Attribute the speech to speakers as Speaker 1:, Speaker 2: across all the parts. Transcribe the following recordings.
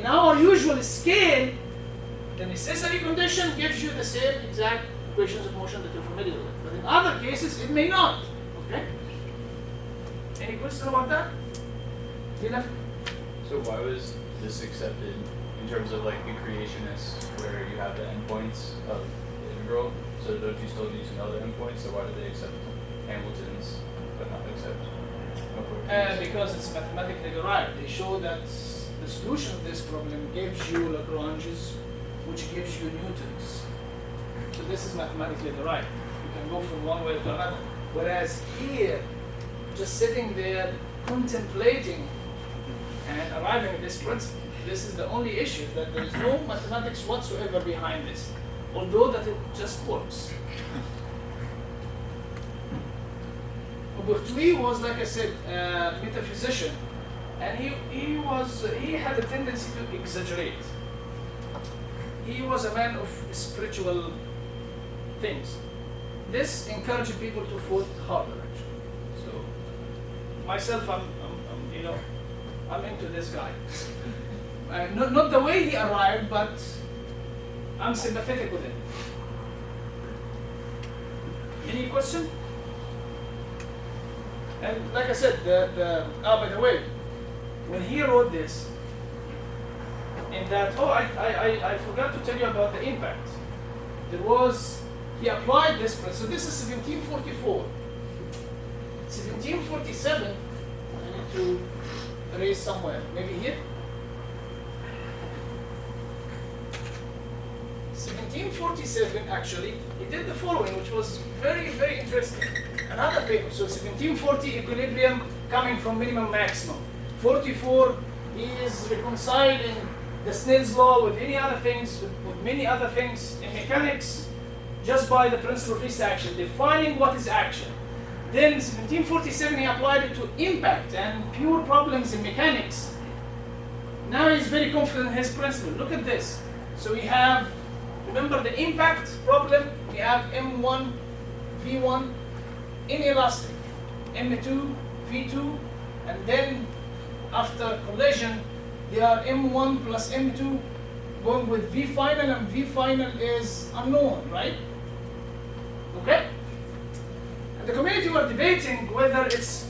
Speaker 1: in our usual scale, the necessary condition gives you the same exact equations of motion that you're familiar with. But in other cases, it may not. Okay? Any question about that? Dina?
Speaker 2: So why was this accepted in terms of like the creationists, where you have the endpoints of the integral? So don't you still need to know the endpoints? So why did they accept Hamilton's but not accept?
Speaker 1: Because it's mathematically derived. They show that the solution of this problem gives you Lagrange's, which gives you Newton's. So this is mathematically derived. You can go from one way to another. Whereas here, just sitting there contemplating and arriving at this principle, this is the only issue, that there is no mathematics whatsoever behind this, although that it just works. Berthoud was, like I said, a metaphysician, and he had a tendency to exaggerate. He was a man of spiritual things. This encouraged people to vote harder, actually. So myself, I'm into this guy. Not the way he arrived, but I'm sympathetic with him. Any question? And like I said, by the way, when he wrote this, in that, I forgot to tell you about the impact. He applied this principle. So this is 1744. 1747, I need to erase somewhere, maybe here. 1747, actually, he did the following, which was very, very interesting. Another paper. So 1740, equilibrium coming from minimum maximum. 44, he is reconciling the Snell's law with any other things, with many other things in mechanics, just by the principle of least action, defining what is action. Then 1747, he applied it to impact and pure problems in mechanics. Now he's very confident in his principle. Look at this. So we have, remember the impact problem, we have M1, V1, inelastic, M2, V2, and then after collision, they are M1 plus M2 going with V final, and V final is unknown, right? Okay? And the community were debating whether its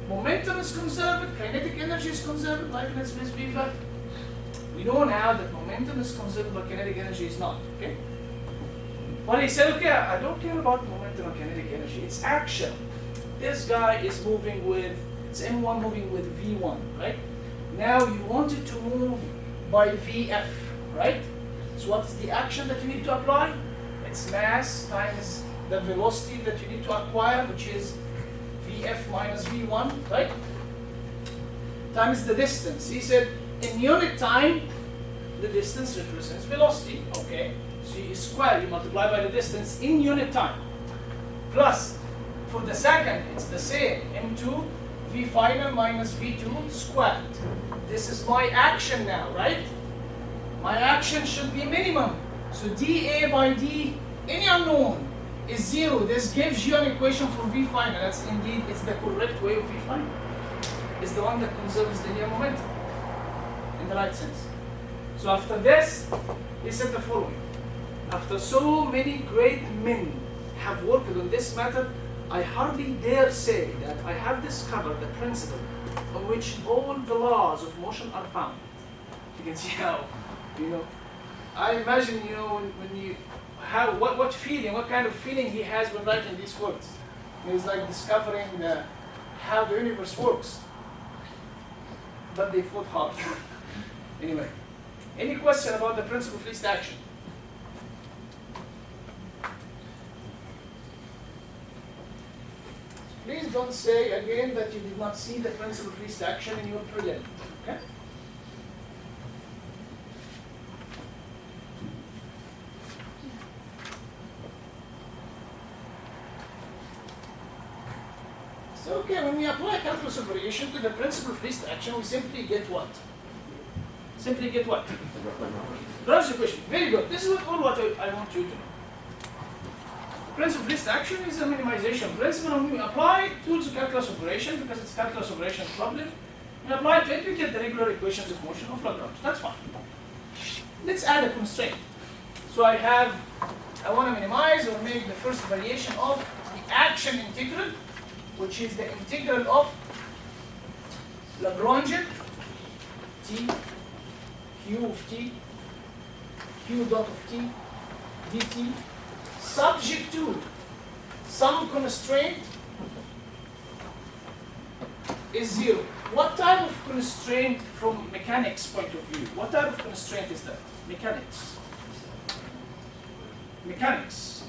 Speaker 1: momentum is conserved, kinetic energy is conserved, Leibniz, Weber. We know now that momentum is conserved, but kinetic energy is not, okay? But he said, okay, I don't care about momentum and kinetic energy, it's action. This guy is moving with, it's M1 moving with V1, right? Now you want it to move by Vf, right? So what's the action that you need to apply? It's mass times the velocity that you need to acquire, which is Vf minus V1, right? Times the distance. He said, in unit time, the distance represents velocity, okay? So you square, you multiply by the distance in unit time. Plus, for the second, it's the same, M2, V final minus V2 squared. This is my action now, right? My action should be minimum. So dA by d, any unknown, is 0. This gives you an equation for V final. That's indeed, it's the correct way of V final. It's the one that conserves linear momentum in the right sense. So after this, he said the following. After so many great men have worked on this matter, I hardly dare say that I have discovered the principle on which all the laws of motion are founded. You can see how, I imagine, when you have, what feeling, what kind of feeling he has when writing these words. It's like discovering how the universe works. But they fought hard. Anyway, any question about the principle of least action? Please don't say again that you did not see the principle of least action in your prelim. Okay? So, okay, when we apply calculus of variation to the principle of least action, we simply get what? Simply get what? Lagrange equation. Very good. This is all what I want you to know. Principle of least action is a minimization principle, and we apply it to the calculus operation because it's calculus operation problem. We apply it to it, we get the regular equations of motion of Lagrange. That's fine. let's add a constraint. So I want to minimize or make the first variation of the action integral, which is the integral of Lagrangian t, q of t, q dot of t, dt, subject to some constraint is 0. What type of constraint from mechanics point of view? What type of constraint is that? Mechanics. Mechanics.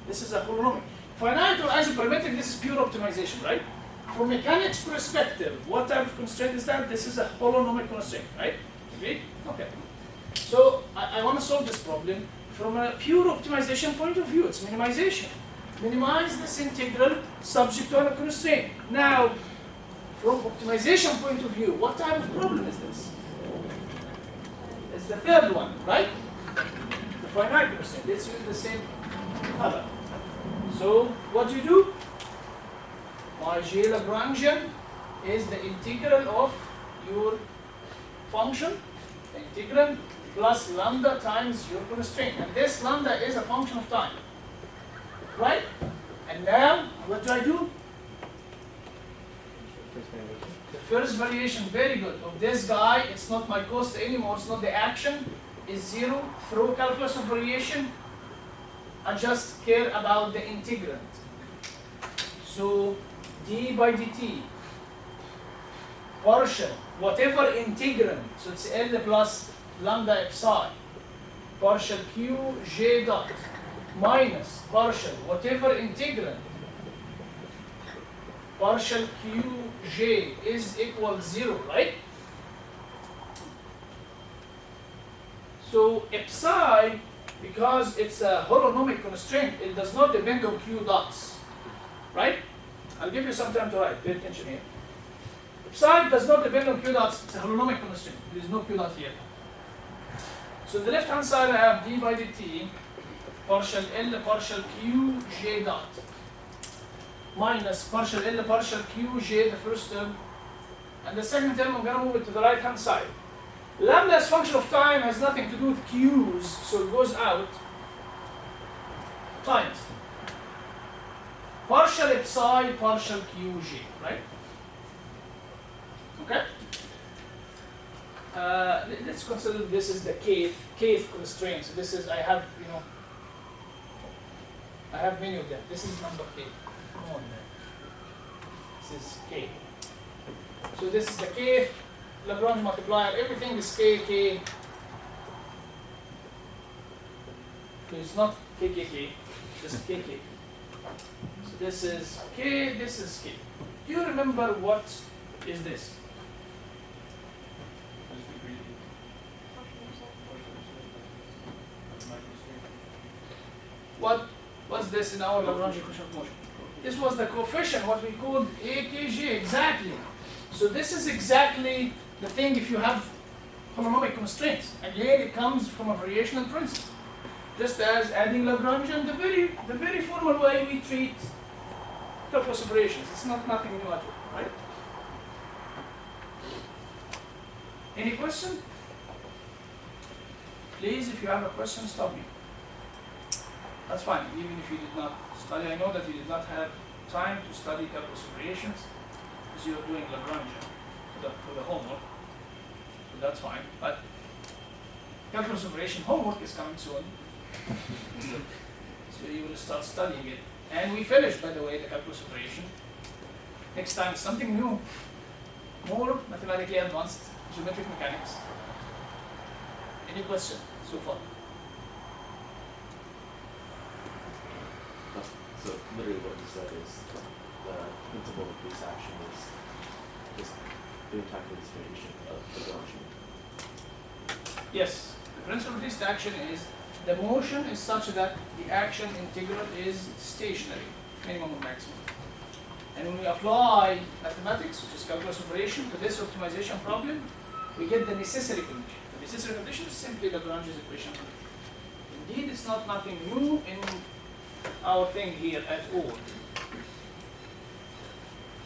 Speaker 1: This is a holonomic. Finite or isoperimetric, this is pure optimization, right? From mechanics perspective, what type of constraint is that? This is a holonomic constraint, right? Agreed? Okay. So I want to solve this problem from a pure optimization point of view. It's minimization. Minimize this integral subject to a constraint. Now, from optimization point of view, what type of problem is this? It's the third one, right? The finite constraint. Let's use the same color. So what do you do? My J Lagrangian is the integral of your function, the integral plus lambda times your constraint. And this lambda is a function of time. Right? And now, what do? The first variation, very good. Of this guy, it's not my cost anymore, it's not the action, is 0. Through calculus of variation, I just care about the integrand. So, d by dt, partial, whatever integrand, so it's L plus lambda psi, partial q j dot, minus partial whatever integrand, partial qj is equal 0, right? So psi, because it's a holonomic constraint, it does not depend on q dots, right? I'll give you some time to write, pay attention here. Psi does not depend on q dots, it's a holonomic constraint, there is no q dot here. So the left hand side I have d by dt, partial L partial q j dot, minus partial L partial q j, the first term, and the second term I'm going to move it to the right hand side. Lambda as function of time has nothing to do with q's, so it goes out, times partial psi partial qj, right? Okay? Let's consider this is the kth constraint. So this is, I have many of them. This is number k. Come on, man. This is k. So this is the kth Lagrange multiplier. Everything is k. So it's not k, just k. So this is k, this is k. Do you remember what is this? What's this in our Lagrange equation of motion? This was the coefficient, what we called AKG, exactly. So this is exactly the thing if you have holonomic constraints. Again, it comes from a variational principle. Just as adding Lagrangian, the very formal way we treat calculus of variations. It's nothing new at all, right? Any question? Please, if you have a question, stop me. That's fine, even if you did not study. I know that you did not have time to study calculus of variations because you're doing Lagrangian for the homework. So that's fine. But calculus of variation homework is coming soon. So you will start studying it. And we finished, by the way, the calculus of variation. Next time, something new, more mathematically advanced, geometric mechanics. Any question so far?
Speaker 3: So literally what you said is the principle of this action is just doing calculus variation of the Lagrangian.
Speaker 1: Yes, the principle of least action is the motion is such that the action integral is stationary, minimum or maximum. And when we apply mathematics, which is calculus of variation, to this optimization problem, we get the necessary condition. The necessary condition is simply Lagrange's equation. Indeed, it's not nothing new in our thing here at all.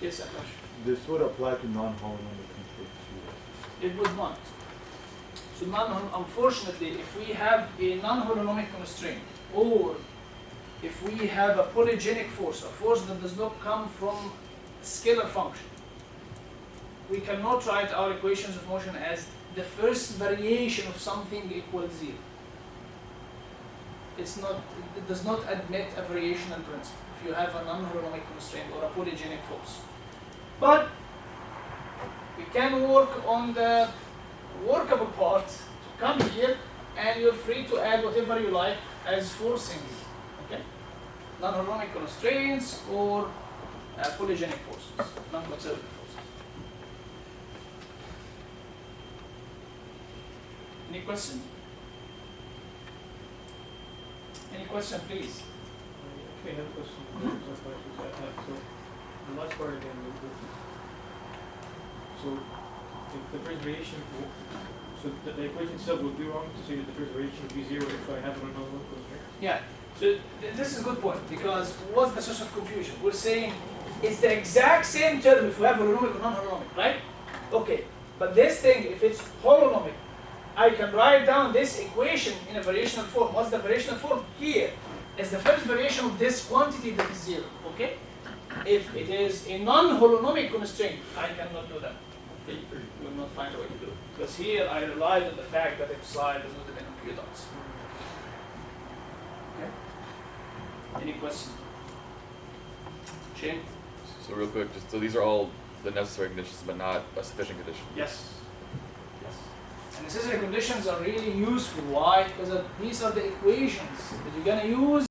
Speaker 1: Yes, Akash?
Speaker 4: This would apply to non-holonomic constraints too.
Speaker 1: It would not. So unfortunately, if we have a non-holonomic constraint, or if we have a polygenic force, a force that does not come from scalar function, we cannot write our equations of motion as the first variation of something equals 0. It does not admit a variational principle if you have a non-holonomic constraint or a polygenic force. But we can work on the workable part to come here, and you're free to add whatever you like as forcing. Okay? Non-holonomic constraints or polygenic forces, non-conservative forces. Any question? Any question, please?
Speaker 4: Okay, I have a question. So, the last part again, so if the first variation, so the equation itself would be wrong to say that the first variation would be 0 if I have a non-holonomic constraint?
Speaker 1: Yeah. So this is a good point, because what's the source of confusion? We're saying it's the exact same term if we have holonomic or non-holonomic, right? Okay, but this thing, if it's holonomic, I can write down this equation in a variational form. What's the variational form? Here is the first variation of this quantity that is 0, okay? If it is a non-holonomic constraint, I cannot do that. Okay? You will not find a way to do it. Because here I relied on the fact that epsilon does not depend on q dots. Okay? Any question? Shane?
Speaker 5: So real quick, so these are all the necessary conditions, but not a sufficient condition.
Speaker 1: Yes. Yes. And necessary conditions are really useful. Why? Because these are the equations that you're going to use